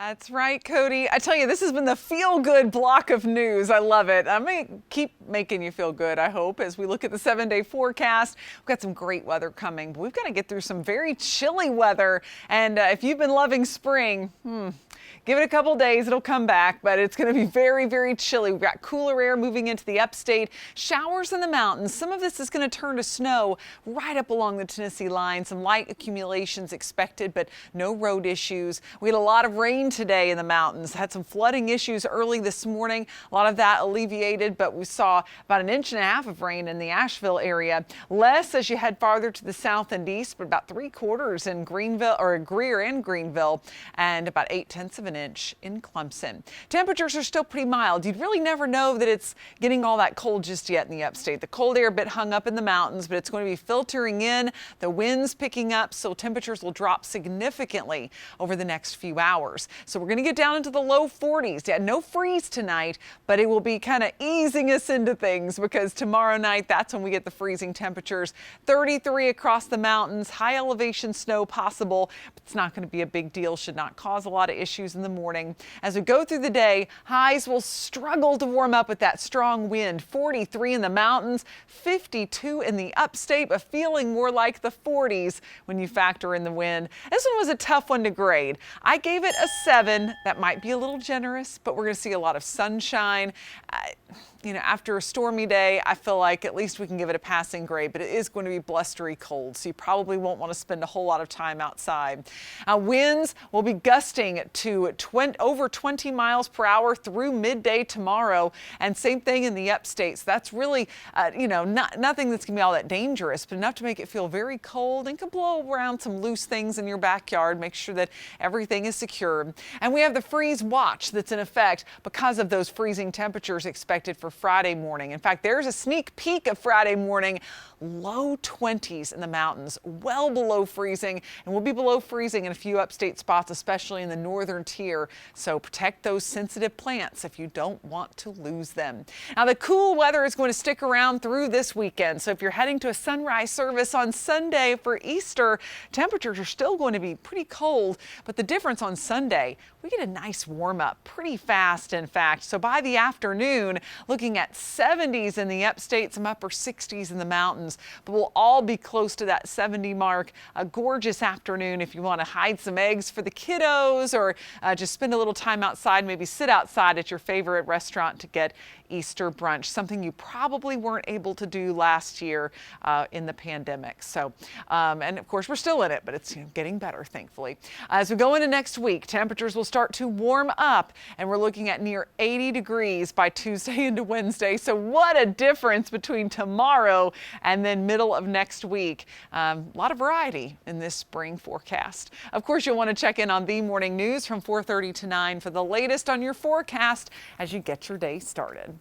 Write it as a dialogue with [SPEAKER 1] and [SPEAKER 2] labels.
[SPEAKER 1] That's right, Cody. I tell you, this has been the feel-good block of news. I love it. I'm going to keep making you feel good, I hope, as we look at the 7-day forecast. We've got some great weather coming, but we've got to get through some very chilly weather. And if you've been loving spring, give it a couple days, it'll come back, but it's going to be very, very chilly. We've got cooler air moving into the upstate, showers in the mountains. Some of this is going to turn to snow right up along the Tennessee line. Some light accumulations expected, but no road issues. We had a lot of rain today in the mountains. Had some flooding issues early this morning. A lot of that alleviated, but we saw about 1.5 inches of rain in the Asheville area. Less as you head farther to the south and east, but about 3/4 in Greenville or Greer and Greenville, and about 0.8 of an inch in Clemson. Temperatures are still pretty mild. You'd really never know that it's getting all that cold just yet in the upstate. The cold air a bit hung up in the mountains, but it's going to be filtering in. The winds picking up, so temperatures will drop significantly over the next few hours. So we're going to get down into the low 40s. Yeah, no freeze tonight, but it will be kind of easing us into things because tomorrow night, that's when we get the freezing temperatures. 33 across the mountains, high elevation snow possible, but it's not going to be a big deal. Should not cause a lot of issues in the morning. As we go through the day, highs will struggle to warm up with that strong wind. 43 in the mountains, 52 in the upstate, but feeling more like the 40s when you factor in the wind. This one was a tough one to grade. I gave it a 7. That might be a little generous, but we're going to see a lot of sunshine. After a stormy day, I feel like at least we can give it a passing grade, but it is going to be blustery cold, so you probably won't want to spend a whole lot of time outside. Winds will be gusting to over 20 miles per hour through midday tomorrow, and same thing in the upstate. So that's really, nothing that's going to be all that dangerous, but enough to make it feel very cold and can blow around some loose things in your backyard. Make sure that everything is secure. And we have the freeze watch that's in effect because of those freezing temperatures expected for Friday morning. In fact, there's a sneak peek of Friday morning. Low 20s in the mountains, well below freezing, and we'll be below freezing in a few upstate spots, especially in the northern tier. So protect those sensitive plants if you don't want to lose them. Now, the cool weather is going to stick around through this weekend. So if you're heading to a sunrise service on Sunday for Easter, temperatures are still going to be pretty cold, but the difference on Sunday, we get a nice warm up pretty fast, in fact. So by the afternoon, looking at 70s in the upstate, some upper 60s in the mountains, but we'll all be close to that 70 mark. A gorgeous afternoon if you want to hide some eggs for the kiddos or just spend a little time outside, maybe sit outside at your favorite restaurant to get Easter brunch, something you probably weren't able to do last year in the pandemic. So, and of course, we're still in it, but it's getting better, thankfully. As we go into next week, temperatures will start to warm up, and we're looking at near 80 degrees by Tuesday into Wednesday. So what a difference between tomorrow and then middle of next week. A lot of variety in this spring forecast. Of course, you'll want to check in on the morning news from 4:30 to 9 for the latest on your forecast as you get your day started.